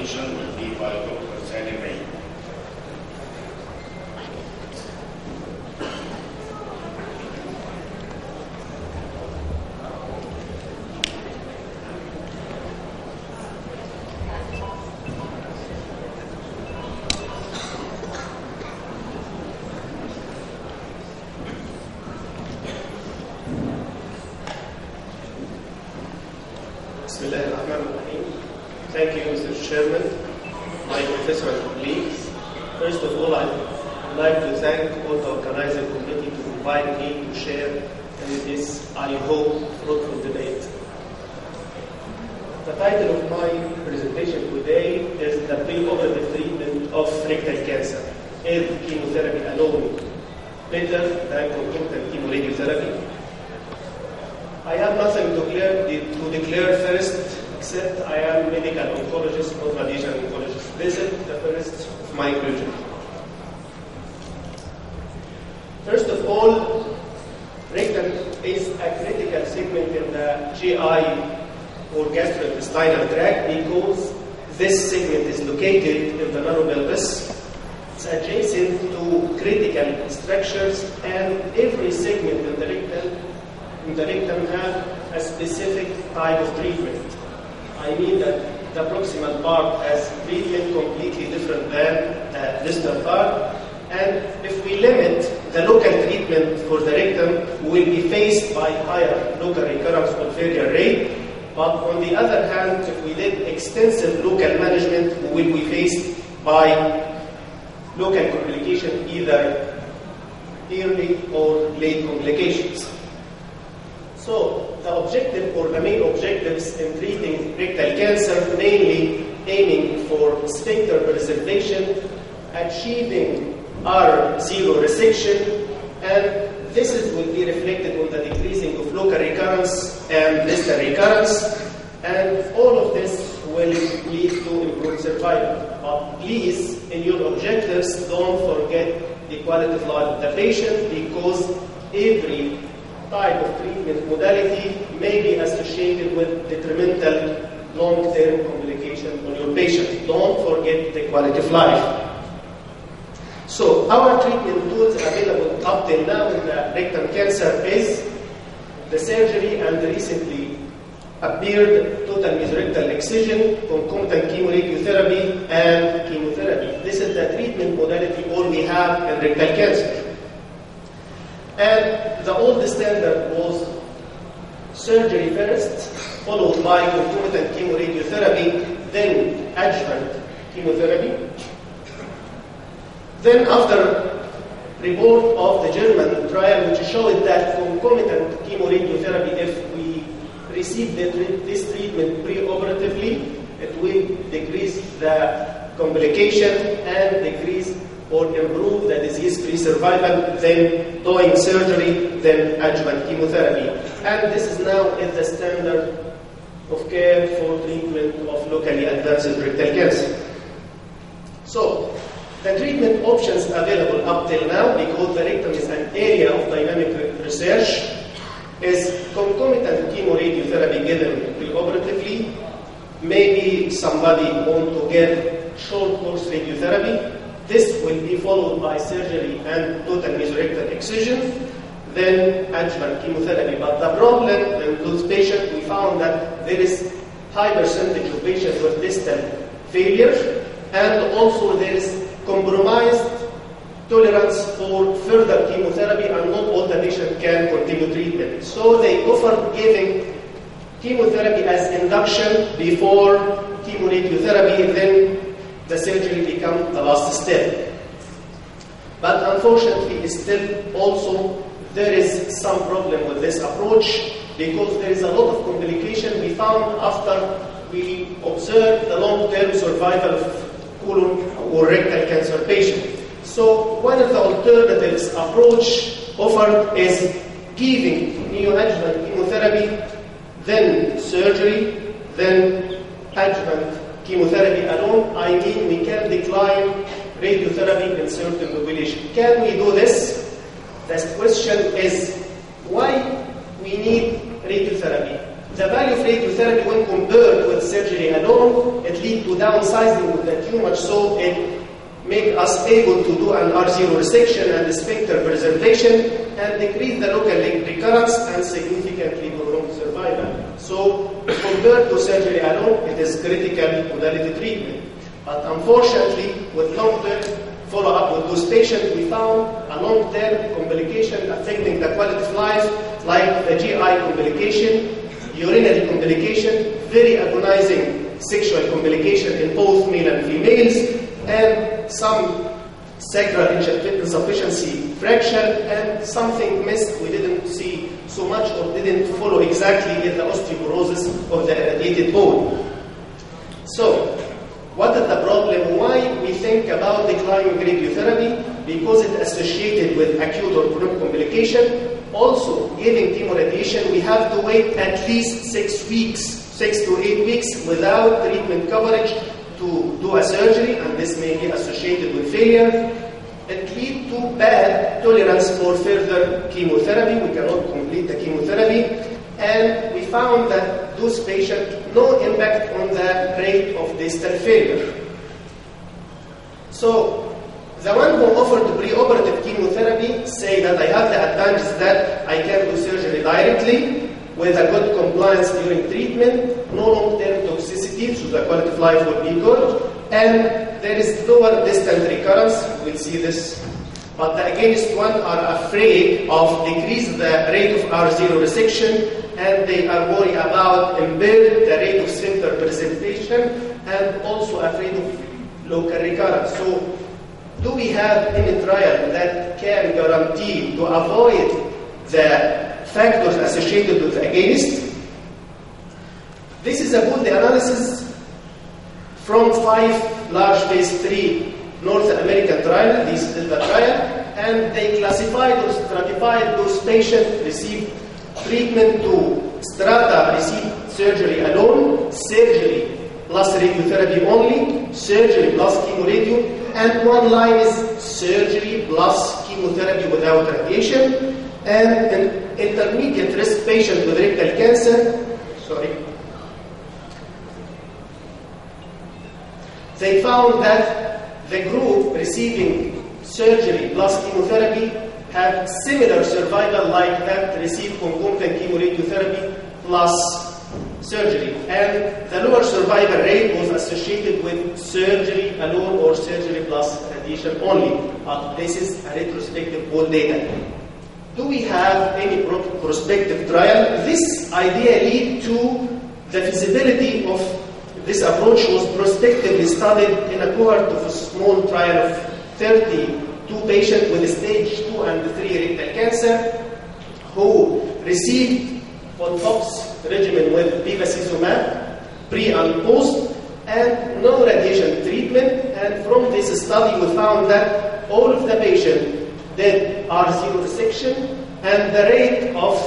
presentation will be by Dr. Sally May. Thank you, Mr. Chairman, my professor and colleagues. First of all, I'd like to thank all the organizing committee to invite me to share in this, I hope, fruitful debate. The title of my presentation today is The Preoperative Treatment of Rectal Cancer. Is chemotherapy alone better than concomitant chemoradiotherapy? I have nothing to declare first, except I am a medical oncologist, not radiation oncologist. This is the first of my conclusion. First of all, rectum is a critical segment in the GI or gastrointestinal tract because this segment is located in the nanopelvis. It's adjacent to critical structures, and every segment in the rectum has a specific type of treatment. I mean that the proximal part has treatment completely different than the distal part. And if we limit the local treatment for the rectum, we will be faced by higher local recurrence or failure rate. But on the other hand, if we did extensive local management, we will be faced by local complication, either early or late complications. So the objective or the main objectives in treating rectal cancer, mainly aiming for sphincter preservation, achieving R0 resection, and this will be reflected on the decreasing of local recurrence and distal recurrence, and all of this will lead to improved survival. But please, in your objectives, don't forget the quality of life of the patient, because every type of treatment modality may be associated with detrimental long-term complication on your patient. Don't forget the quality of life. So our treatment tools available up till now in the rectum cancer is the surgery and the recently appeared total mesorectal excision, concomitant chemoradiotherapy, and chemotherapy. This is the treatment modality all we have in rectal cancer. And the old standard was surgery first, followed by concomitant chemoradiotherapy, then adjuvant chemotherapy. Then after report of the German trial, which showed that concomitant chemoradiotherapy, if we receive this treatment preoperatively, it will decrease the complication and decrease or improve the disease-free survival, then doing surgery, then adjuvant chemotherapy. And this is now the standard of care for treatment of locally advanced rectal cancer. So, the treatment options available up till now, because the rectum is an area of dynamic research, is concomitant chemoradiotherapy given preoperatively. Maybe somebody want to get short course radiotherapy. This will be followed by surgery and total mesorectal excision, then adjuvant chemotherapy. But the problem in those patients, we found that there is high percentage of patients with distal failure, and also there is compromised tolerance for further chemotherapy, and not all the patients can continue treatment. So they offer giving chemotherapy as induction before chemoradiotherapy, then the surgery becomes the last step. But unfortunately, still also there is some problem with this approach, because there is a lot of complication we found after we observed the long-term survival of colon or rectal cancer patient. So one of the alternatives approach offered is giving neoadjuvant chemotherapy, then surgery, then adjuvant chemotherapy alone. I mean, we can decline radiotherapy in certain population. Can we do this? The question is, why we need radiotherapy? The value of radiotherapy when compared with surgery alone, it leads to downsizing of the tumor, so it makes us able to do an R0 resection and sphincter preservation and decrease the local recurrence and significantly prolong survival. So compared to surgery alone, it is critical modality treatment. But unfortunately, with long-term follow-up with those patients, we found a long-term complication affecting the quality of life, like the GI complication, urinary complication, very agonizing sexual complication in both male and females, and some sacral insufficiency fracture, and something missed we didn't see so much or didn't follow exactly in the osteoporosis of the irradiated bone. So, what is the problem? Why we think about declining radiotherapy? Because it's associated with acute or chronic complication. Also, giving chemoradiation, we have to wait at least 6 weeks, 6 to 8 weeks without treatment coverage to do a surgery, and this may be associated with failure. It leads to bad tolerance for further chemotherapy. We cannot complete the chemotherapy. And we found that those patients, no impact on the rate of distal failure. So, the one who offered preoperative chemotherapy say that I have the advantage that I can do surgery directly with a good compliance during treatment, no long-term toxicity, so the quality of life will be good, and there is lower distant recurrence. We'll see this. But the against one are afraid of decreasing the rate of R0 resection, and they are worried about impaired the rate of sphincter preservation, and also afraid of local recurrence. So, do we have any trial that can guarantee to avoid the factors associated with against? This is a good analysis from 5 large phase 3 North American trials. This is the trial, and they classified or stratified those patients received treatment to strata received surgery alone, surgery plus radiotherapy only, surgery plus chemoradium, and one line is surgery plus chemotherapy without radiation, and an intermediate risk patient with rectal cancer, they found that the group receiving surgery plus chemotherapy have similar survival like that received concomitant chemoradiotherapy plus surgery, and the lower survival rate was associated with surgery alone or surgery plus radiation only. But this is a retrospective old data. Do we have any prospective trial? This idea lead to the feasibility of this approach was prospectively studied in a cohort of a small trial of 32 patients with stage 2 and 3 rectal cancer who received on-tox regimen with bevacizumab, pre and post, and no radiation treatment. And from this study, we found that all of the patients did R0 resection, and the rate of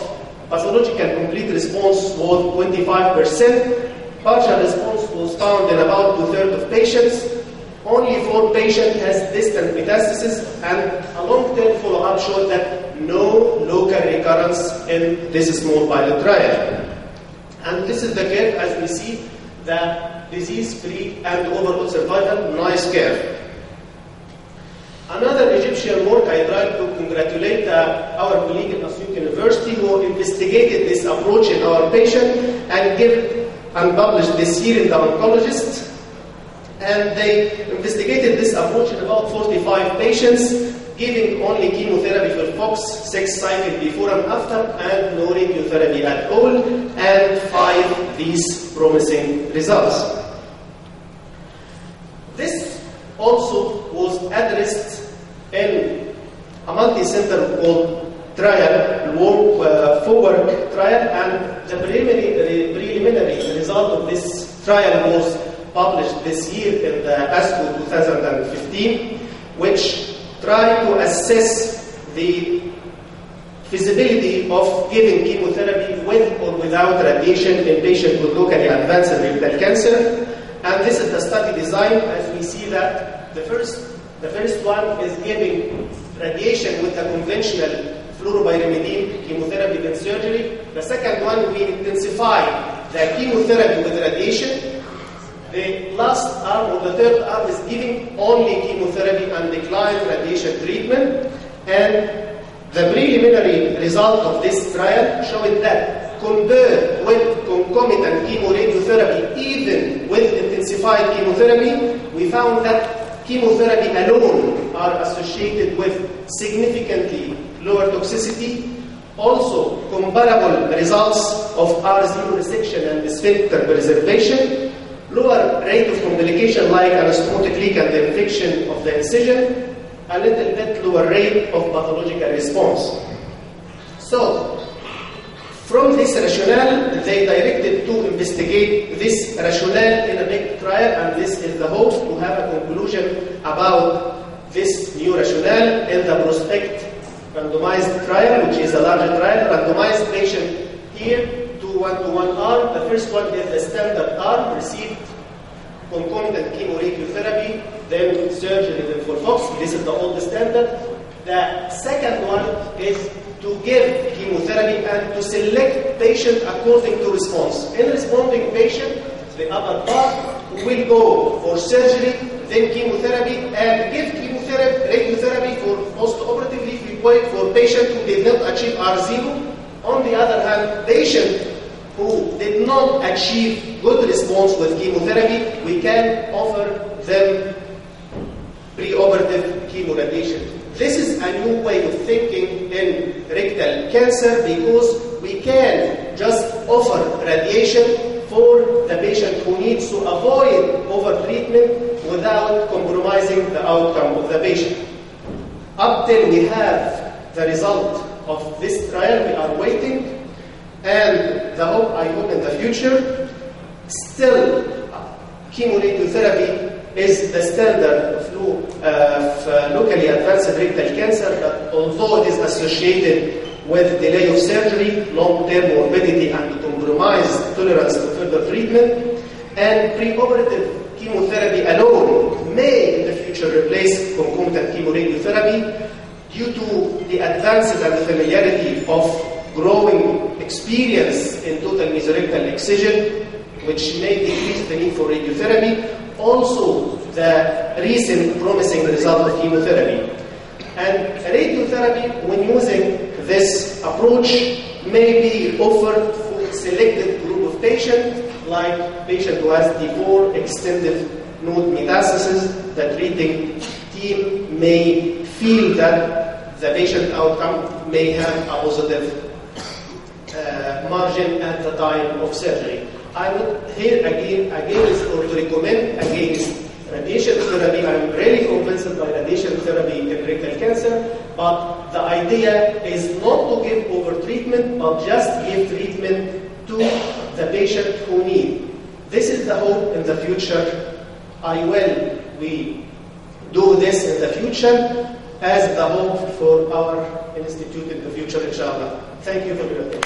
pathological complete response was 25%. Partial response was found in about 2/3 of patients. Only 4 patients has distant metastasis, and a long-term follow-up showed that no local recurrence in this small pilot trial. And this is the curve as we see the disease-free and overall survival, nice curve. Another Egyptian work I'd like to congratulate our colleague at Asyut University who investigated this approach in our patient and published this year in the Oncologist. And they investigated this approach in about 45 patients, giving only chemotherapy for FOX 6 cycles before and after, and no radiotherapy at all, and 5 these promising results. This also was addressed in a multi-center called trial, forward trial, and the preliminary result of this trial was published this year in the ASCO 2015, which tried to assess the feasibility of giving chemotherapy with or without radiation in patients with locally advanced rectal cancer. And this is the study design. As we see that the first one is giving radiation with a conventional fluoropyrimidine chemotherapy than surgery. The second one, we intensify the chemotherapy with radiation. The last arm or the third arm is giving only chemotherapy and decline radiation treatment. And the preliminary result of this trial showed that compared with concomitant chemoradiotherapy, even with intensified chemotherapy, we found that chemotherapy alone are associated with significantly lower toxicity. Also, comparable results of R0 resection and sphincter preservation, lower rate of complication like anastomotic leak and the infection of the incision, a little bit lower rate of pathological response. So, from this rationale, they directed to investigate this rationale in a big trial, and this is the hope to have a conclusion about this new rationale in the prospect randomized trial, which is a larger trial. Randomized patient here, 2:1 arm. The first one is the standard arm, received concomitant chemoradiotherapy, then surgery, then FOLFOX. This is the old standard. The second one is to give chemotherapy and to select patient according to response. In responding patient, the upper part will go for surgery, then chemotherapy, and give chemotherapy, radiotherapy for post-operatively. We wait for patient who did not achieve R0. On the other hand, patient who did not achieve good response with chemotherapy, we can offer them preoperative chemoradiation. This is a new way of thinking in rectal cancer because we can just offer radiation for the patient who needs to avoid overtreatment without compromising the outcome of the patient. Up till we have the result of this trial, we are waiting. And I hope in the future, still chemoradiotherapy is the standard of locally advanced rectal cancer, but although it is associated with delay of surgery, long-term morbidity, and compromised tolerance to further treatment, and preoperative chemotherapy alone may in the future replace concomitant chemoradiotherapy due to the advanced and familiarity of growing experience in total mesorectal excision, which may decrease the need for radiotherapy. Also, the recent promising result of chemotherapy. And radiotherapy, when using this approach, may be offered for selected group of patients, like patient who has D4 extended node metastasis. The treating team may feel that the patient outcome may have a positive margin at the time of surgery. I would here against or to recommend against radiation therapy. I'm really convinced by radiation therapy in rectal cancer, but the idea is not to give over treatment, but just give treatment to the patient who need. This is the hope in the future. We do this in the future as the hope for our institute in the future, inshallah. Thank you for your attention.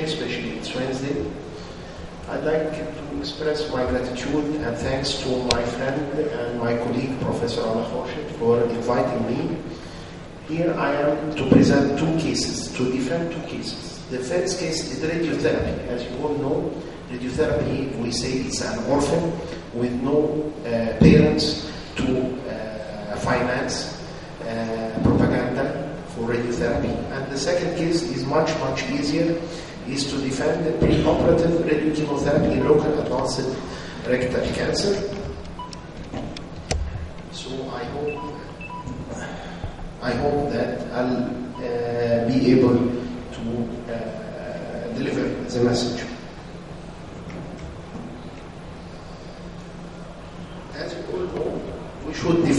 Especially it's Wednesday. I'd like to express my gratitude and thanks to my friend and my colleague, Professor Ala Khorshid, for inviting me. Here I am to present two cases, to defend two cases. The first case is radiotherapy. As you all know, radiotherapy, we say it's an orphan with no parents to finance propaganda for radiotherapy. And the second case is much easier, is to defend the preoperative radiochemotherapy in local advanced rectal cancer. So I hope that I'll be able to deliver the message.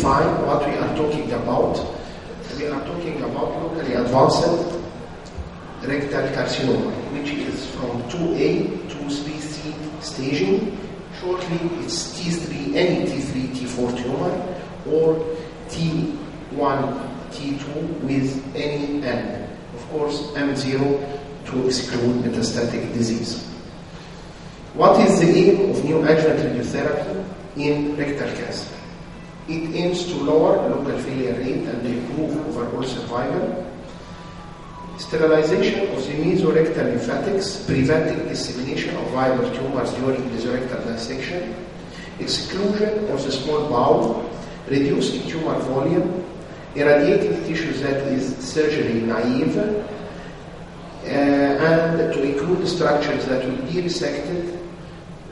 define what we are talking about. We are talking about locally advanced rectal carcinoma, which is from 2A to 3C staging. Shortly, it's T3, any T3, T4 tumor, or T1, T2 with any N. Of course, M0 to exclude metastatic disease. What is the aim of neoadjuvant radiotherapy in rectal cancer? It aims to lower local failure rate and improve overall survival. Sterilization of the mesorectal lymphatics, preventing dissemination of viable tumors during mesorectal dissection. Exclusion of the small bowel, reducing tumor volume, irradiating tissues that is surgery naive, and to include structures that will be resected.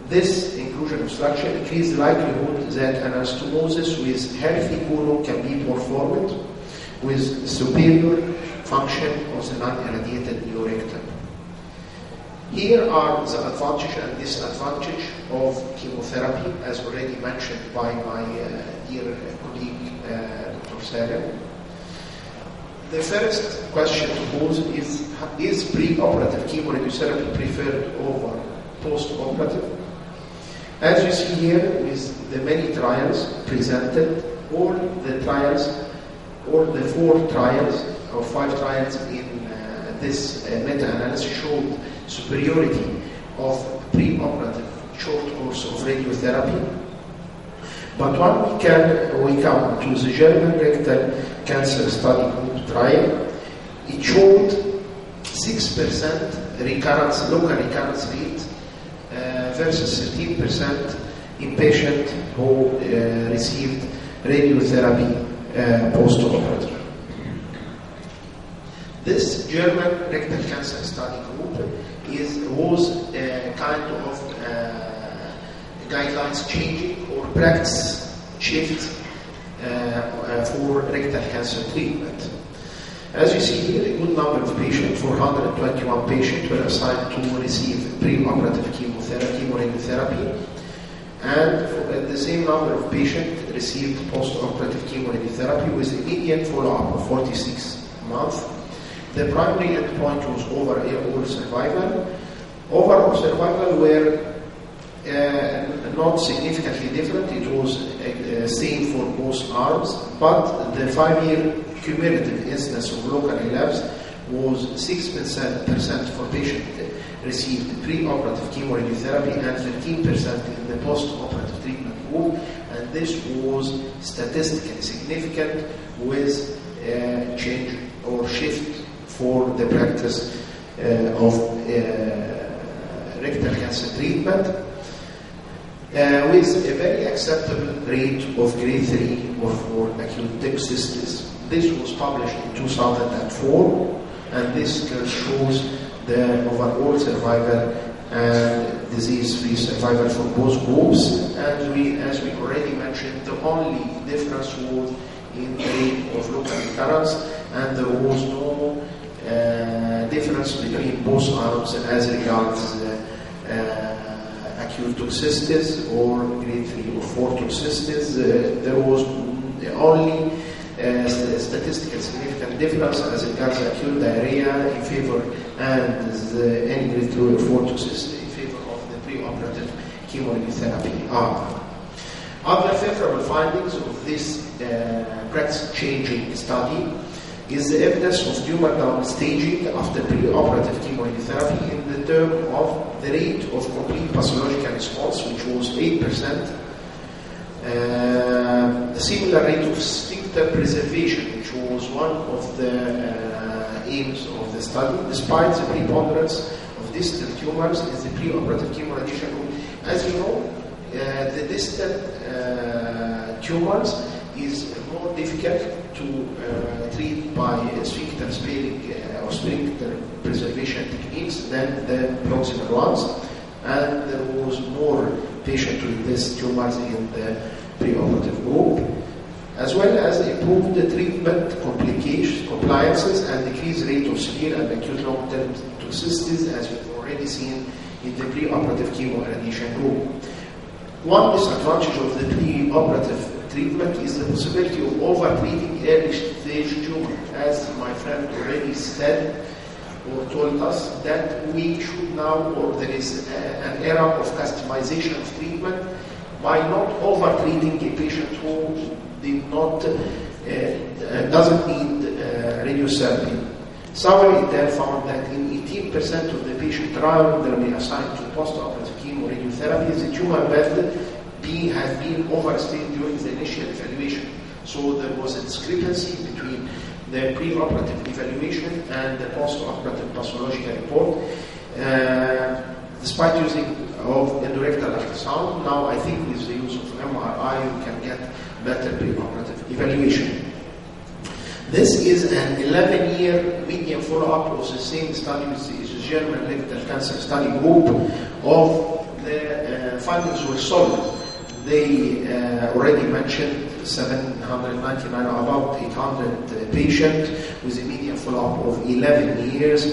This inclusion of structure increases the likelihood that an anastomosis with healthy colon can be performed with superior function of the non-irradiated neorectum. Here are the advantage and disadvantage of chemotherapy, as already mentioned by my dear colleague, Dr. Salim. The first question to pose is pre-operative chemoradiotherapy preferred over post-operative? As you see here, with the many trials presented, all the 4 trials or 5 trials in this meta-analysis showed superiority of pre-operative short course of radiotherapy. But when we come to the German rectal cancer study group trial, it showed 6% local recurrence rate versus 13% in patients who received radiotherapy post-operative. This German rectal cancer study group was kind of guidelines changing or practice shift for rectal cancer treatment. As you see here, a good number of patients, 421 patients, were assigned to receive pre-operative chemoradiotherapy, and the same number of patients received post-operative chemoradiotherapy with a median follow-up of 46 months. The primary endpoint was overall survival. Overall survival were not significantly different. It was same for both arms, but the 5-year cumulative incidence of local relapse was 6% for patients received pre-operative chemoradiotherapy and 13% in the post-operative treatment group, and this was statistically significant with change or shift for the practice of rectal cancer treatment with a very acceptable rate of grade 3 or 4 acute toxicities. This was published in 2004, and this shows the overall survival and disease-free survival for both groups. And as we already mentioned, the only difference was in the rate of local recurrence, and there was no difference between both arms as regards acute toxicities or grade 3 or 4 toxicities. There was only statistical significant difference as regards acute diarrhea in favor and any grade 3 or 4 toxicity in favor of the pre-operative chemoradiotherapy arm. Other favorable findings of this practice-changing study is the evidence of tumor downstaging after pre-operative chemoradiotherapy in the term of the rate of complete pathological response, which was 8%. The similar rate of sphincter preservation, which was one of the aims of the study, despite the preponderance of distal tumors in the pre-operative chemoradiation group. As you know, the distal tumors is more difficult to treat by sphincter sparing or sphincter preservation techniques than the proximal ones, and there was more patients with these tumors in the preoperative group, as well as improved the treatment compliances and decreased rate of severe and acute long-term toxicities, as we've already seen in the preoperative chemoradiation group. One disadvantage of the preoperative treatment is the possibility of over-treating early-stage tumor. As my friend already said or told us, that we should now, or there is an era of customization of treatment by not over-treating a patient who did not, doesn't need radiotherapy. Somebody then found that in 18% of the patient randomly assigned to postoperative chemoradiotherapy, the tumor bed B has been overstayed during the initial evaluation. So there was a discrepancy between the preoperative evaluation and the postoperative pathological report. Despite using of endorectal ultrasound, now I think with the use of MRI you can get better preoperative evaluation. This is an 11-year median follow-up of the same study with the German rectal cancer study group. Of the findings were solid. They already mentioned 799, about 800 patients with a median follow-up of 11 years.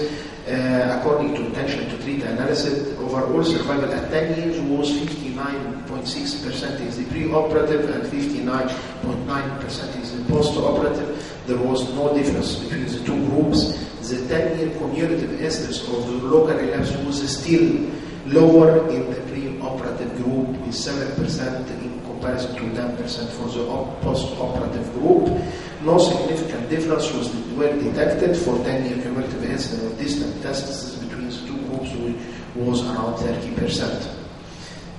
According to intention to treat analysis, overall survival at 10 years was 59.6% is the preoperative and 59.9% is the postoperative. There was no difference between the two groups. The 10-year cumulative incidence of the local relapse was still lower in the preoperative group with 7% in comparison to 10% for the postoperative group. No significant difference was well detected for 10-year cumulative incidence of distant metastasis between the two groups, which was around 30%.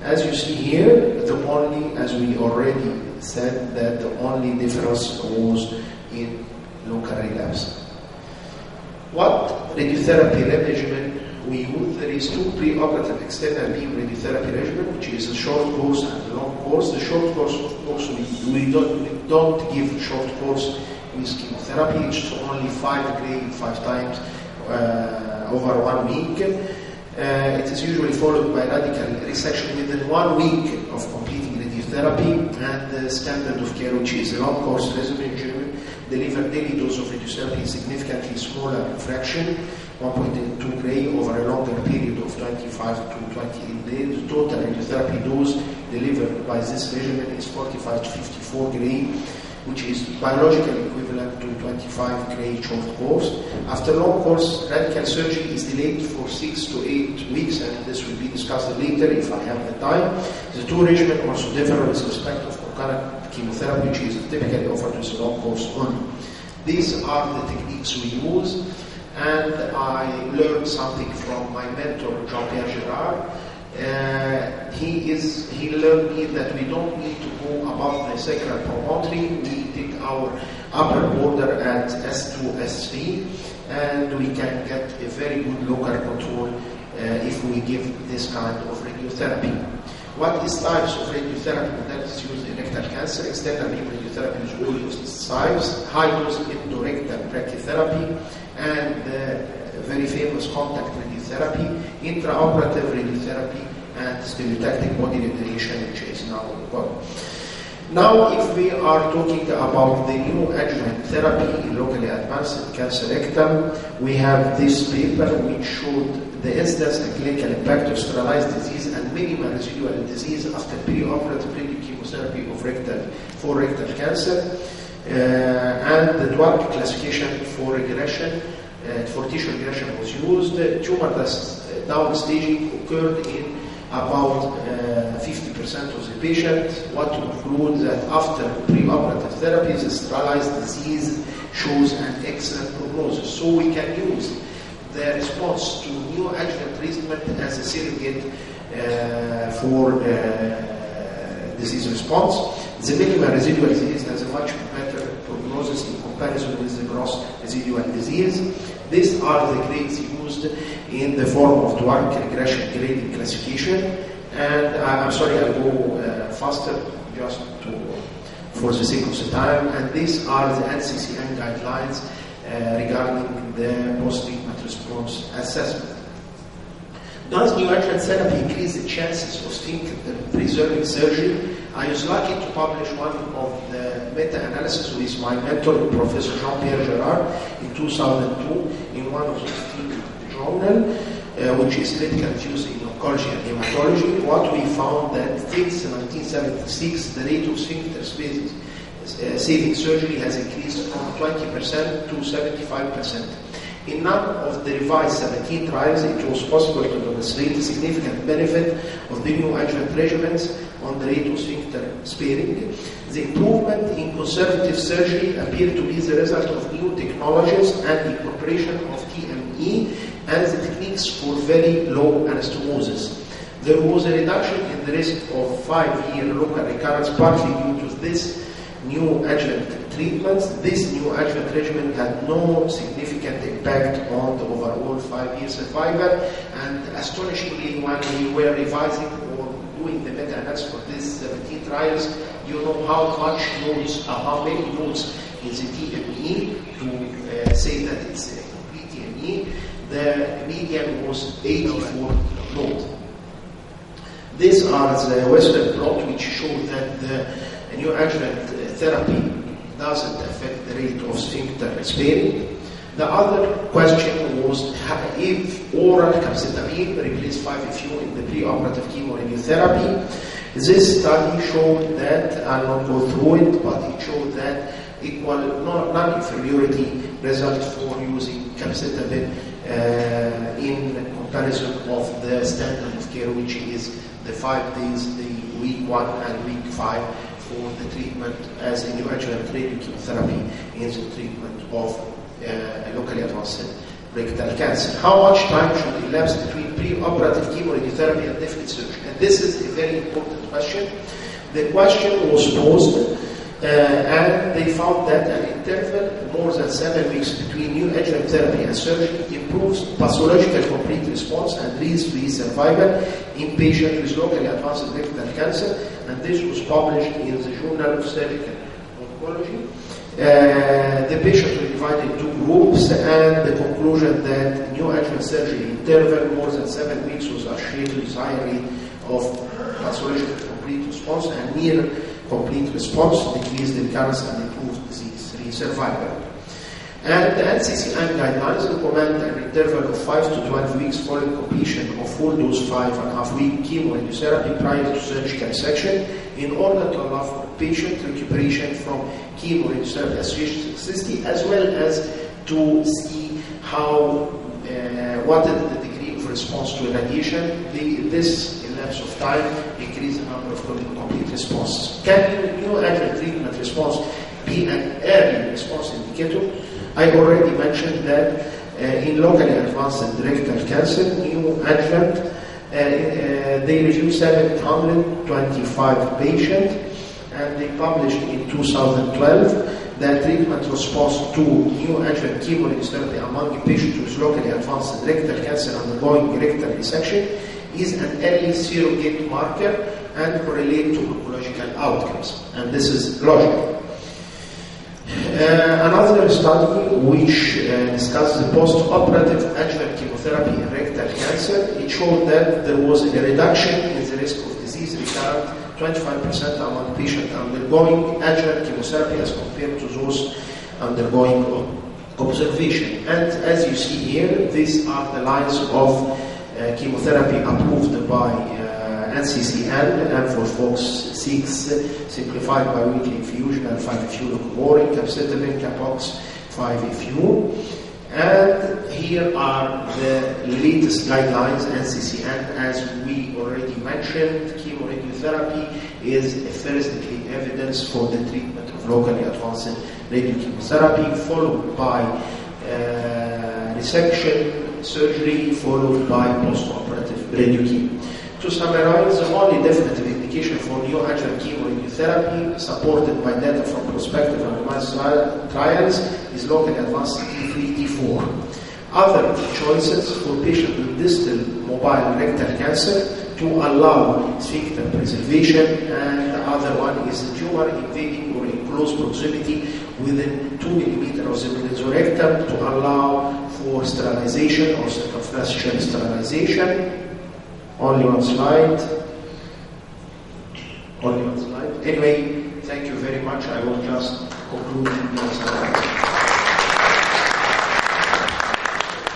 As you see here, the only, as we already said, that the only difference was in local relapse. What radiotherapy regimen we use? There is two preoperative external beam radiotherapy regimen, which is a short course and a long course. The short course, of course, we don't give short course with chemotherapy. It's only 5 gray 5 times over 1 week. It is usually followed by radical resection within 1 week of completing radiotherapy, and the standard of care, which is a long course regimen, deliver daily dose of radiotherapy in significantly smaller fraction, 1.2 gray over a longer period of 25 to 28 days. The total radiotherapy dose delivered by this regimen is 45 to 54 gray, which is biologically equivalent to 25 gray short course. After long course, radical surgery is delayed for 6 to 8 weeks, and this will be discussed later if I have the time. The two regimens also differ with respect of concurrent chemotherapy, which is typically offered with a long course only. These are the techniques we use, and I learned something from my mentor, Jean-Pierre Girard. He learned me that we don't need to go above the sacral promontory. We take our upper border at S2, S3, and we can get a very good local control if we give this kind of radiotherapy. What is types of radiotherapy that is used in rectal cancer? External beam radiotherapy is all used types, high-dose endorectal brachytherapy, and very famous contact radiotherapy, intraoperative radiotherapy, and stereotactic body radiation, which is now gone. Now, if we are talking about the new adjuvant therapy in locally advanced cancer rectum, we have this paper which showed the incidence and clinical impact of sterilized disease and minimal residual disease after preoperative radiochemotherapy of rectal cancer, and the Dwark classification for regression. For tissue regression was used. Tumor downstaging occurred in about 50% of the patient, what to conclude that after preoperative therapy, the sterilized disease shows an excellent prognosis. So we can use the response to new adjuvant treatment as a surrogate for disease response. The minimal residual disease has a much better prognosis in comparison with the gross residual disease. These are the grades used in the form of Dwark regression grading classification. And I'm sorry, I'll go faster just for the sake of the time. And these are the NCCN guidelines regarding the post-treatment response assessment. Does neoadjuvant therapy increase the chances of stent-preserving surgery? I was lucky to publish one of the meta-analysis with my mentor, Professor Jean-Pierre Girard, in 2002 in one of the journals. which is critically used in oncology and hematology. What we found that since 1976, the rate of sphincter spaces saving surgery has increased from 20% to 75%. In none of the revised 17 trials, it was possible to demonstrate a significant benefit of the new adjuvant regimens on the rate of sphincter sparing. The improvement in conservative surgery appeared to be the result of new technologies and incorporation of TME and the techniques for very low anastomosis. There was a reduction in the risk of 5-year local recurrence, partly due to this new adjuvant treatments. This new adjuvant regimen had no significant impact on the overall 5-year survival, and astonishingly, when we were revising or doing the meta-analysis for these 17 trials, you know how much nodes, how many nodes in the TME to say that it's a complete TME. The median was 84 nodes. These are the Western plot, which show that the neoadjuvant therapy doesn't affect the rate of sphincter sparing. The other question was if oral capecitabine replaced 5-FU in the preoperative chemoradiotherapy. This study showed that, I'll not go through it, but it showed that equal non-inferiority result for using capecitabine in comparison of the standard of care, which is the 5 days, the week 1 and week 5 for the treatment as a neoadjuvant radiochemotherapy in the treatment of locally advanced rectal cancer. How much time should elapse between preoperative chemoradiotherapy and definite surgery? And this is a very important question. The question was posed and they found that an interval more than 7 weeks between neoadjuvant therapy and surgery improves pathological complete response and risk-free survival in patients with locally advanced rectal cancer, and this was published in the Journal of Surgical Oncology. The patients were divided in 2 groups, and the conclusion that neoadjuvant surgery interval more than 7 weeks was associated with high rate of pathological complete response and near complete response, decreased recurrence and improved disease-free survival. And the NCCN guidelines recommend an interval of 5 to 12 weeks following completion of full-dose 5.5-week chemoradiotherapy prior to surgical section in order to allow for patient recuperation from chemoradiotherapy associated toxicity, as well as to see how what is the degree of response to radiation. This elapse of time increase the number of complete responses. Can neoadjuvant treatment response be an early response indicator? I already mentioned that in locally advanced rectal cancer, neoadjuvant, they reviewed 725 patients, and they published in 2012 that treatment response to neoadjuvant chemoradiotherapy among patients with locally advanced rectal cancer undergoing rectal resection is an early surrogate marker and correlate to oncological outcomes. And this is logical. Another study which discussed the post-operative adjuvant chemotherapy in rectal cancer, it showed that there was a reduction in the risk of disease recurrent 25% among patients undergoing adjuvant chemotherapy as compared to those undergoing observation. And as you see here, these are the lines of chemotherapy approved by NCCN and for folks 6 simplified biweekly infusion and 5-FU leucovorin, capecitabine, capox, 5-FU. And here are the latest guidelines, NCCN. As we already mentioned, chemoradiotherapy is a first degree evidence for the treatment of locally advanced radiochemotherapy, followed by resection, surgery, followed by post-operative radiochemotherapy. To summarize, the only definitive indication for neoadjuvant chemoradiotherapy supported by data from prospective and randomized trials is locally advanced A28-4. Other choices for patients with distal mobile rectal cancer to allow sphincter preservation, and the other one is the tumor invading or in close proximity within 2 mm of the mesorectum to allow for sterilization or circumferential sterilization. Only one slide. Anyway, thank you very much. I will just conclude.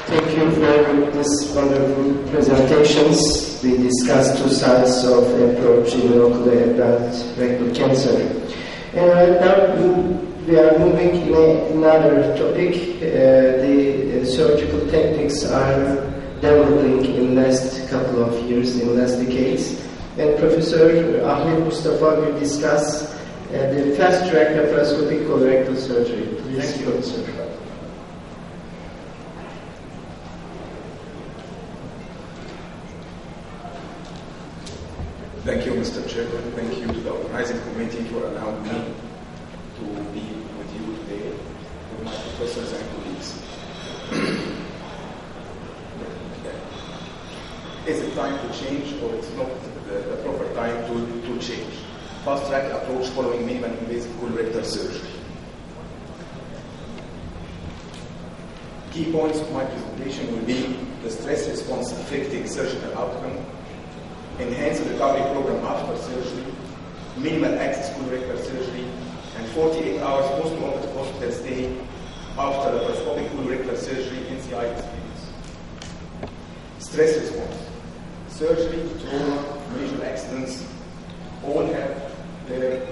Thank you. you for this wonderful presentations. We discussed two sides of approach in locally advanced rectal cancer. And now we are moving in another topic. The surgical techniques are developing in last couple of years, in last decades. And Professor Ahmed Mustafa will discuss the fast-track laparoscopic colorectal surgery. Please, Professor. Thank you, Mr. Chairman. Thank you to the organizing committee for allowing me to be with you today, with my professors and colleagues. Is it time to change, or it's not the proper time to change? Fast-track approach following minimally invasive colorectal surgery. Key points of my presentation will be the stress response affecting surgical outcome, enhanced recovery program after surgery, minimal access colorectal surgery, and 48 hours post-operative hospital stay after laparoscopic colorectal surgery NCI experience. Stress response. Surgery, trauma, major accidents all have their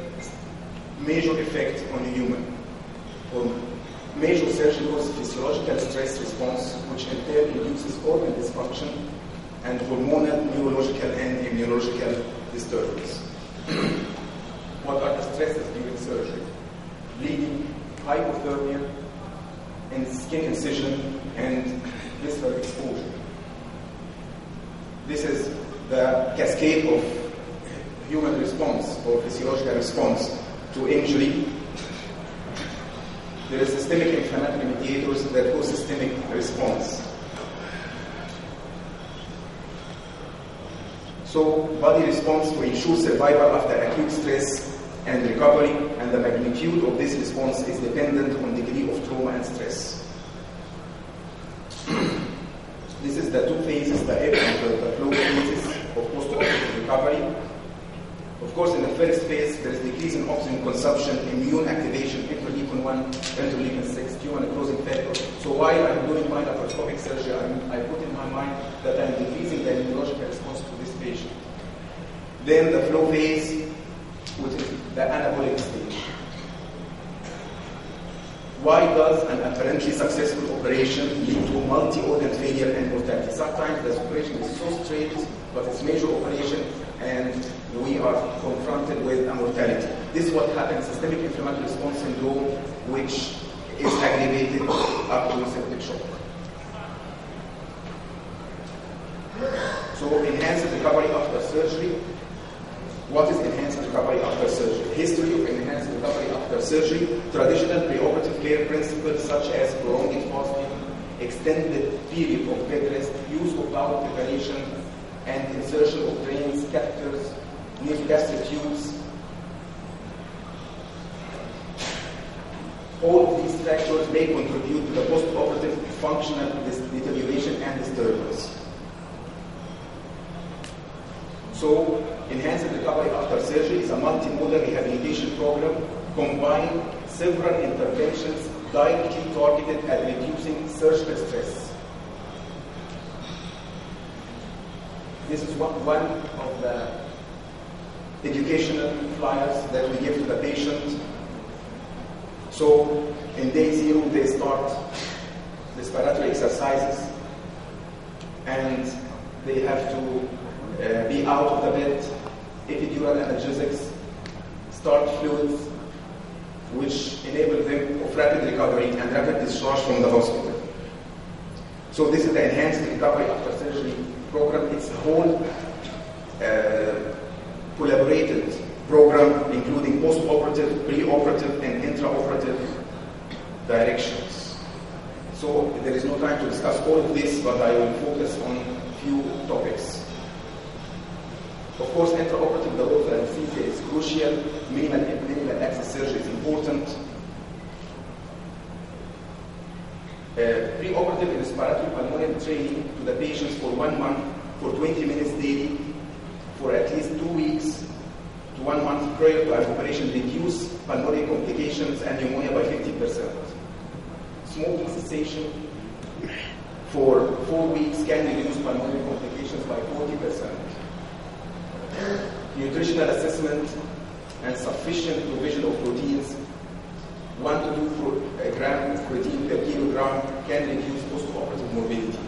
major effect on the human. Major surgery causes physiological stress response, which in turn induces organ dysfunction and hormonal, neurological, and immunological disturbance. What are the stresses during surgery? Bleeding, hypothermia, and skin incision, and visceral exposure. This is the cascade of human response or physiological response to injury. There is systemic inflammatory mediators that cause systemic response. So, body response to ensure survival after acute stress and recovery, and the magnitude of this response is dependent on degree of trauma and stress. This is the two phases, the ebb and the flow phases of post-operative recovery. Of course, in the first phase, there is decrease in oxygen consumption, immune activation, interleukin 1, interleukin 6, tumor necrosis factor. So while I'm doing my laparoscopic surgery, I put in my mind that I'm decreasing the immunological response to this patient. Then the flow phase, which is the anabolic stage. Why does an apparently successful operation lead to multi-organ failure and mortality? Sometimes the operation is so straight, but it's major operation, and we are confronted with a mortality. This is what happens, systemic inflammatory response syndrome, which is aggravated up to septic shock. So, enhanced recovery after surgery. What is enhanced recovery after surgery? History of enhanced recovery after surgery. Traditional preoperative care principles such as prolonged fasting, extended period of bed rest, use of bowel preparation, and insertion of drains, catheters, nasogastric tubes. All of these factors may contribute to the post-operative functional deterioration and disturbance. So, enhanced recovery after surgery is a multimodal rehabilitation program combining several interventions directly targeted at reducing surgical stress. This is one of the educational flyers that we give to the patient. So, in day 0, they start respiratory exercises, and they have to be out of the bed, epidural analgesics, start fluids, which enable them of rapid recovery and rapid discharge from the hospital. So this is the enhanced recovery after surgery program. It's a whole collaborated program including post-operative, pre-operative, and intraoperative directions. So there is no time to discuss all of this, but I will focus on a few topics. Of course, intraoperative, the role of anesthesia is crucial. Minimal access surgery is important. Pre-operative and respiratory pulmonary training to the patients for 1 month, for 20 minutes daily, for at least 2 weeks to 1 month prior to an operation, reduce pulmonary complications and pneumonia by 50%. Smoking cessation, for 4 weeks can reduce pulmonary complications by 40%. Nutritional assessment and sufficient provision of proteins, 1 to 2 grams of protein per kilogram, can reduce post-operative morbidity.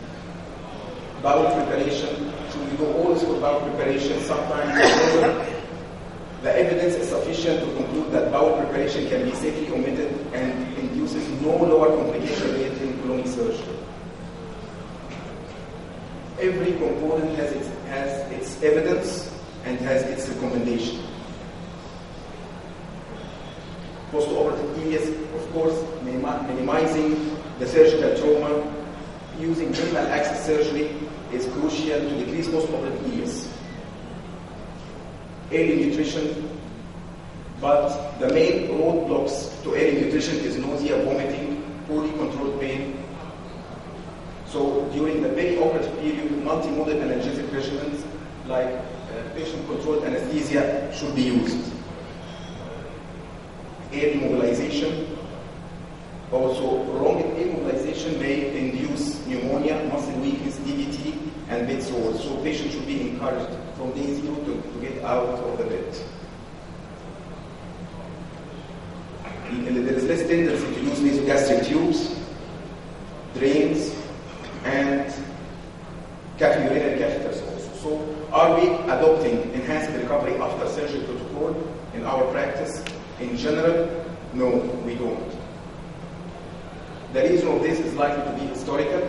Bowel preparation, should we go always for bowel preparation? Sometimes the evidence is sufficient to conclude that bowel preparation can be safely omitted and induces no lower complication rate in colonic surgery. Every component has its evidence and has its recommendation. Post-operative periods, of course, minimizing the surgical trauma, using minimal access surgery is crucial to decrease post-operative periods. Early nutrition, but the main roadblocks to early nutrition is nausea, vomiting, poorly controlled pain. So during the peri-operative period, multimodal analgesic regimens like patient-controlled anesthesia should be used. Air immobilization. Also, wrong immobilization may induce pneumonia, muscle weakness, DVT, and bed sores. So patients should be encouraged from day 0 to get out of the bed. There is less tendency to use nasogastric tubes, drains, and urinary catheters also. So are we adopting enhanced recovery after surgery protocol in our practice? In general, no, we don't. The reason of this is likely to be historical,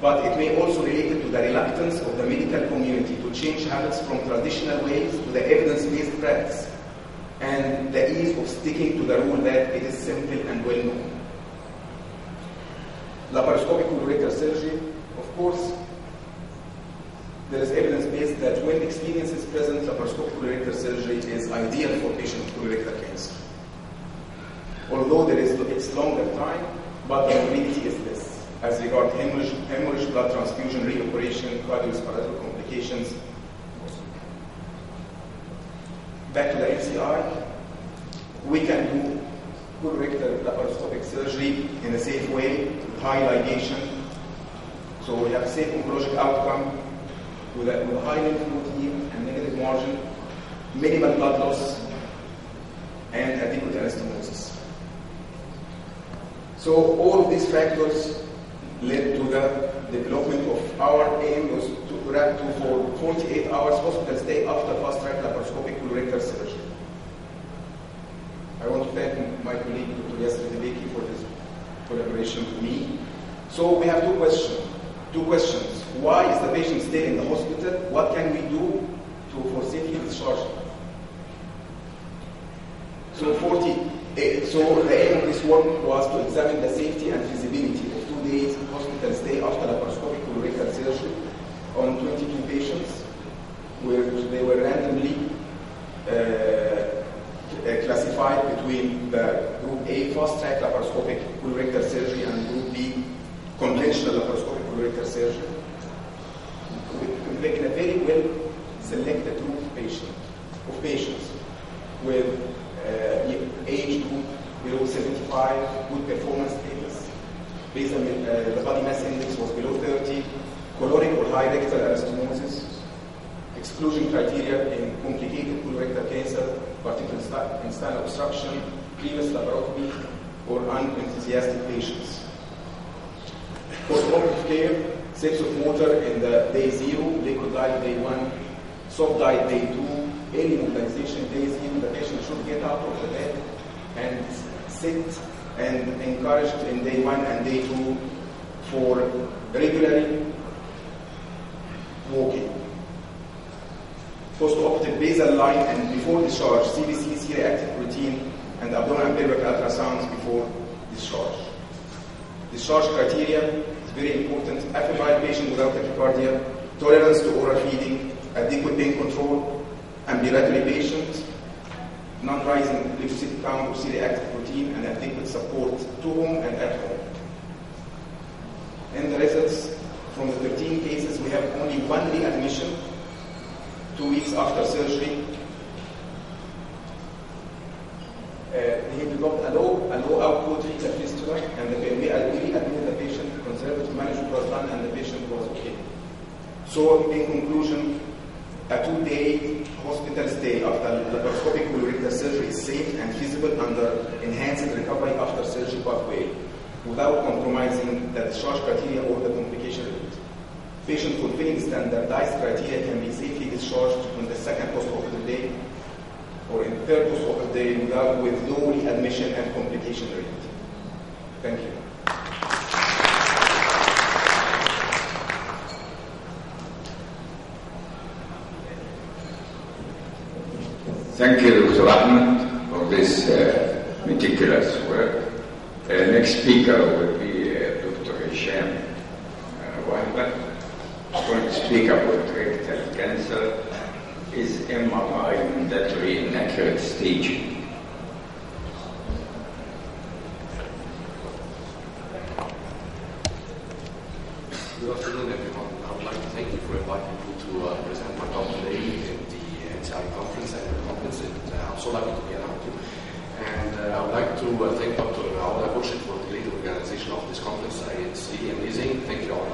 but it may also relate to the reluctance of the medical community to change habits from traditional ways to the evidence-based practice, and the ease of sticking to the rule that it is simple and well known. Laparoscopic colorectal surgery, of course, there is evidence-based that when experience is present, laparoscopic colorectal surgery is ideal for patients with colorectal cancer. Although it's longer time, but the morbidity is less as regards hemorrhage, blood transfusion, reoperation, cardiorespiratory complications. Back to the MCI, we can do colorectal laparoscopic surgery in a safe way with high ligation. So we have a safe oncologic outcome with a high lymph node yield and negative margin, minimal blood loss, and adequate anastomosis. So all of these factors led to the development of our aim was to wrap for 48 hours hospital stay after fast-track laparoscopic colorectal surgery. I want to thank my colleague Dr. Yasser Debeki for his collaboration with me. So we have two questions. Why is the patient stay in the hospital? What can we do for safely discharge? So the aim of this work was to examine the safety and feasibility of 2 days hospital stay after laparoscopic colorectal surgery on 22 patients, where they were randomly classified between the group A fast-track laparoscopic colorectal surgery and group B conventional laparoscopic colorectal surgery. In a very well selected group of patients with age group below 75, good performance status, based on the body mass index was below 30, colonic or high rectal anastomosis, exclusion criteria in complicated colorectal cancer, particularly intestinal obstruction, previous laparotomy, or unenthusiastic patients. Post-operative care, sepsis of water in the day 0, liquid diet day 1, soft diet day 2, early mobilization day 0. The patient should get out of the bed and sit and encouraged in day 1 and day 2 for regularly walking. Post-operative basal line and before discharge, CBC, C-reactive protein, and abdominal empirical ultrasounds before discharge. Discharge criteria is very important. Affebrile patient without tachycardia, tolerance to oral feeding, adequate pain control, ambulatory patient, non-rising leukocyte count or C-reactive protein, and adequate support to home and at home. In the results from the 13 cases, we have only 1 readmission 2 weeks after surgery. They developed a low output fecal fistula, and we readmitted the patient, conservative management was done, and the So, in conclusion, a 2-day hospital stay after laparoscopic colorectal surgery is safe and feasible under enhanced recovery after surgery pathway without compromising the discharge criteria or the complication rate. Patient fulfilling standardized criteria can be safely discharged on the second post-operative day or in the third post-operative day with low readmission and complication rate. Thank you. Thank you, Dr. Ahmed, for this meticulous work. Next speaker will be Dr. Hisham Wahba. Going to speak about rectal cancer. Is MRI mandatory in accurate staging? Good afternoon, everyone. I would like to thank you for inviting me to present my talk today in the NCI conference and the conference. I'm so lucky to be around you. And I would like to thank Dr. A28 for the great organization of this conference. It's really amazing. Thank you all.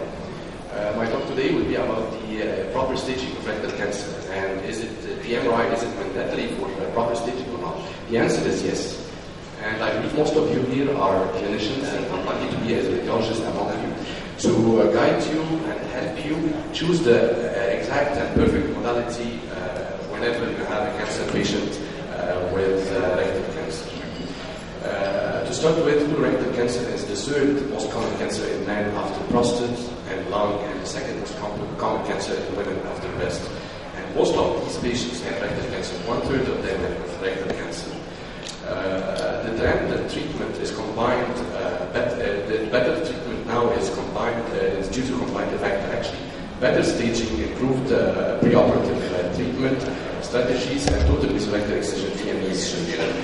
My talk today will be about the proper staging of rectal cancer. And is it the MRI, is it mandatory for proper staging or not? The answer is yes. And I believe most of you here are clinicians, and I'm lucky to be as a radiologist among you to guide you and help you choose the exact and perfect modality whenever you have a cancer patient with rectal cancer. To start with, colorectal cancer is the third most common cancer in men after prostate and lung, and the second most common cancer in women after breast. And most of these patients have rectal cancer. 1/3 of them have rectal cancer. The trend that treatment is combined, the better treatment now is combined, is due to combined effect actually. Better staging, improved preoperative treatment strategies, and total mesorectal excision TMEs should be done.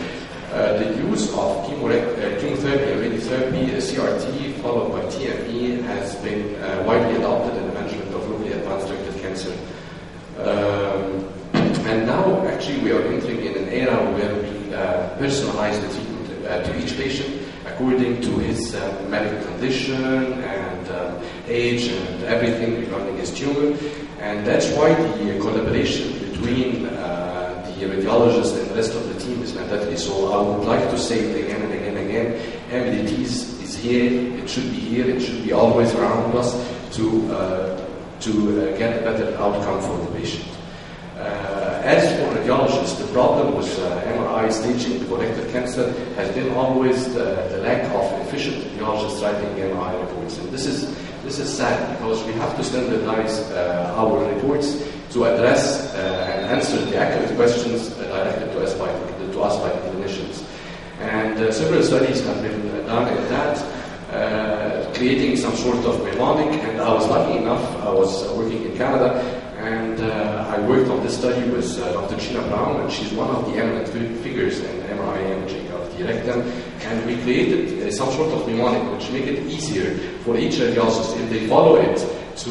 The use of chemotherapy and radiotherapy, CRT, followed by TME, has been widely adopted in the management of locally advanced rectal cancer. And now, actually, we are entering in an era where we personalize the treatment to each patient according to his medical condition and age and everything regarding his tumor. And that's why the collaboration between the radiologist and the rest of the team is mandatory. So I would like to say it again and again and again. MDT is here, it should be here, it should be always around us to get a better outcome for the patient. As for radiologists, the problem with MRI staging colorectal cancer has been always the lack of efficient radiologists writing MRI reports. And this is sad because we have to standardize our reports to address and answer the accurate questions directed to us by the clinicians. And several studies have been done in that, creating some sort of mnemonic. And I was lucky enough, I was working in Canada, and I worked on this study with Dr. Gina Brown, and she's one of the eminent figures in MRI imaging of the rectum. And we created some sort of mnemonic which make it easier for each radiologist, if they follow it, to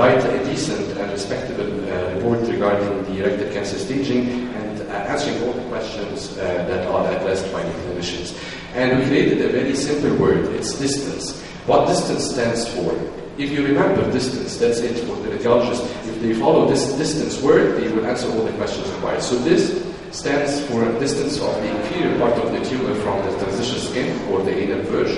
write a decent and respectable report regarding the rectal cancer staging and answering all the questions that are addressed by the clinicians. And we created a very simple word, it's distance. What distance stands for? If you remember distance, that's it for the radiologist. If they follow this distance word, they will answer all the questions required. So this stands for distance of the inferior part of the tumor from the transition skin or the anal verge.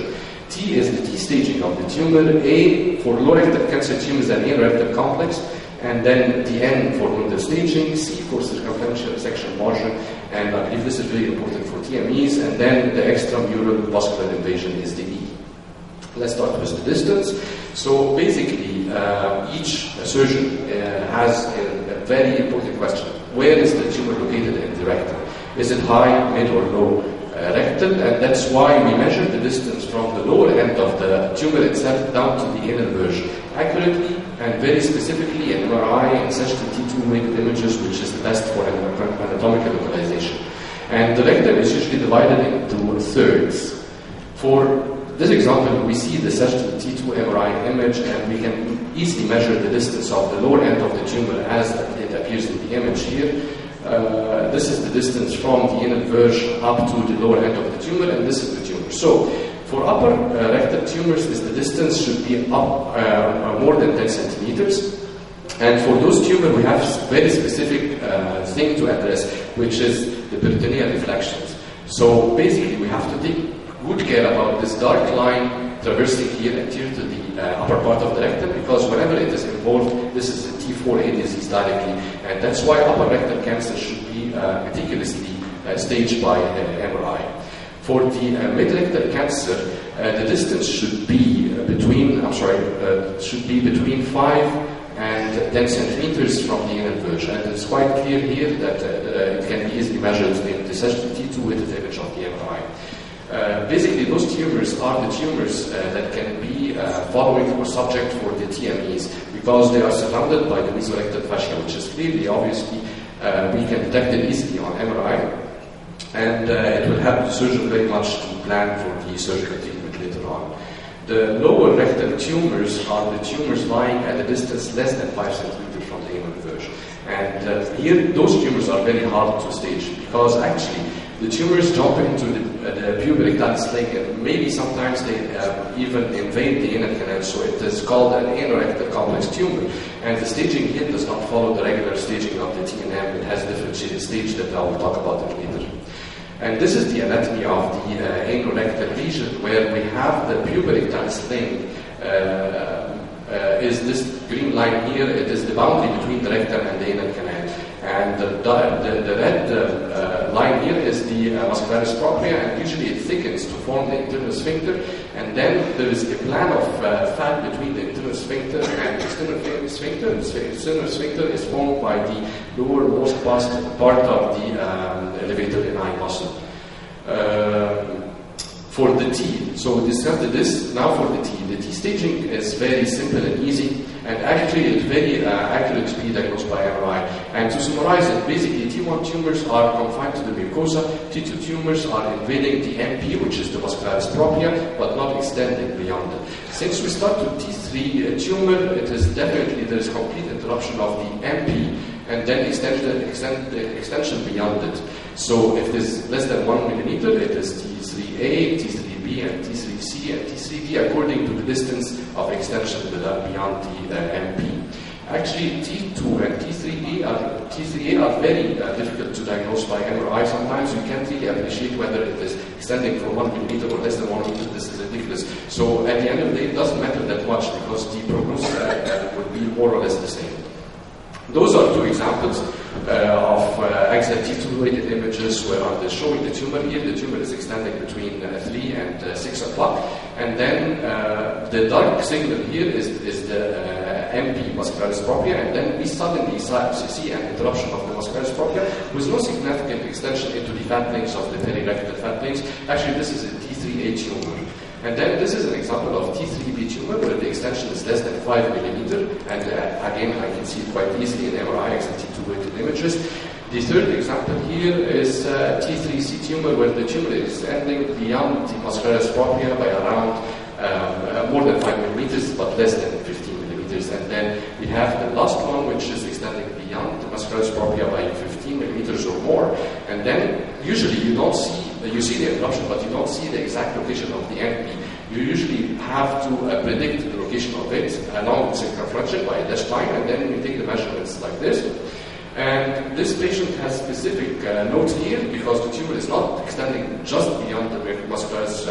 T is the T staging of the tumor. A for low rectal cancer tumors and anal rectal complex. And then the N for nodal staging. C for circumferential section margin. And I believe this is very important for TMEs. And then the extramural vascular invasion is the E. Let's start with the distance. So basically, each surgeon has a very important question. Where is the tumor located in the rectum? Is it high, mid, or low rectal? And that's why we measure the distance from the lower end of the tumor itself down to the anal verge accurately and very specifically in MRI and sagittal T2 weighted images, which is the best for anatomical localization. And the rectum is usually divided into thirds. For this example, we see the sagittal T2 MRI image, and we can easily measure the distance of the lower end of the tumor as it appears in the image here. This is the distance from the anal verge up to the lower end of the tumor, and this is the tumor. So, for upper rectal tumors, the distance should be up more than 10 centimeters. And for those tumors, we have very specific thing to address, which is the peritoneal reflections. So basically, we have to take good care about this dark line traversing here anterior to the upper part of the rectum, because whenever it is involved, this is a T4A disease directly, and that's why upper rectal cancer should be meticulously staged by MRI. For the mid-rectal cancer, the distance should be between 5 and 10 centimeters from the inner verge, and it's quite clear here that it can be easily measured in the T2 with the image of the MRI. Basically, those tumors are the tumors that can be following or subject for the TMEs, because they are surrounded by the mesorectal fascia, which is clearly, obviously, we can detect it easily on MRI, and it will help the surgeon very much to plan for the surgical treatment later on. The lower rectal tumors are the tumors lying at a distance less than 5 centimeters from the inner verge. And here, those tumors are very hard to stage, because actually the tumors jump into the puborectal sling, and maybe sometimes they even invade the inner canal, so it is called an anorectal complex tumor. And the staging here does not follow the regular staging of the TNM, it has differentiated stage that I will talk about it later. And this is the anatomy of the anorectal region, where we have the puborectal sling is this green line here. It is the boundary between the rectum and the inner canal. And the red line here is the muscularis propria, and usually it thickens to form the internal sphincter. And then there is a plan of fat between the internal sphincter and the external sphincter. The external sphincter is formed by the lowermost part of the elevator ani muscle. For the T, so we discussed this. Now for the T. The T staging is very simple and easy, and actually it's very accurate to be diagnosed by MRI. And to summarize it, basically T1 tumors are confined to the mucosa, T2 tumors are invading the MP, which is the muscularis propria, but not extending beyond it. Since we start with T3 tumor, it is definitely, there is complete interruption of the MP, and then extension beyond it. So if it is less than 1 millimeter, it is T3A, T3B, and T3C, and T3D according to the distance of extension beyond the MP. Actually, T2 and T3A are very difficult to diagnose by MRI. Sometimes you can't really appreciate whether it is extending from 1 millimeter or less than 1 millimeter. This is ridiculous. So at the end of the day, it doesn't matter that much, because the prognosis would be more or less the same. Those are two examples of axial T2-weighted images where I'm showing the tumor here. The tumor is extending between 3 and 6 o'clock. And then the dark signal here is the MP, muscularis propria, and then we suddenly see an interruption of the muscularis propria with no significant extension into the fat planes of the perirectal fat planes. Actually, this is a T3A tumor. And then this is an example of T3B tumor where the extension is less than 5 millimeter, and again I can see it quite easily in MRI and T2-weighted images. The third example here is T3C tumor where the tumor is extending beyond the muscularis propria by around more than 5 millimeters, but less than 15 millimeters. And then we have the last one, which is extending beyond the muscularis propria by 15 millimeters or more. And then usually you see the interruption, but you don't see the exact location of the MP. You usually have to predict the location of it along the circumferential by a dashed line, and then we take the measurements like this. And this patient has specific notes here, because the tumor is not extending just beyond the muscularis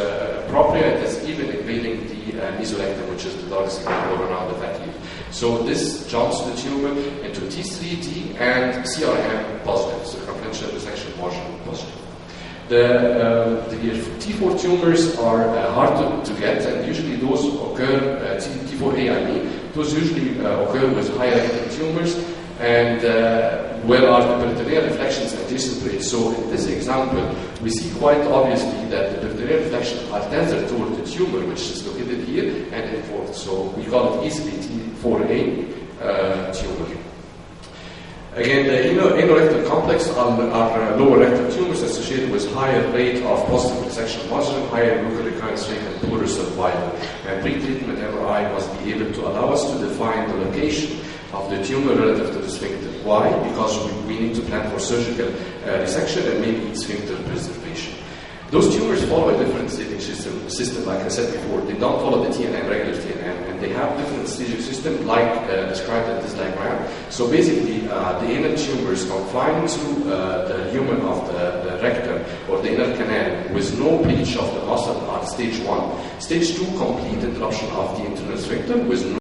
propria, it is even invading the mesorectum, which is the dark signal all around the fat leaf. So this jumps the tumor into T3D and CRM positive, circumferential resection margin positive. The T4 tumors are hard to get, and usually those occur, T4A I mean, those usually occur with high rectal tumors, and where are the peritoneal reflections adjacent to it. So in this example, we see quite obviously that the peritoneal reflections are tethered toward the tumor, which is located here and involved. So we call it easily T4A tumor. Again, the anorectal complex are lower rectal tumors associated with higher rate of positive resection margin, higher local recurrence rate, and poorer survival. And pre-treatment MRI must be able to allow us to define the location of the tumor relative to the sphincter. Why? Because we need to plan for surgical resection and maybe sphincter preservation. Those tumors follow a different staging system, like I said before. They don't follow the TNM, regular TNM, and they have different staging system, like described in this diagram. So basically, the anal tumors confined to the lumen of the rectum or the anal canal with no breach of the muscle are stage 1. Stage 2, complete interruption of the internal sphincter with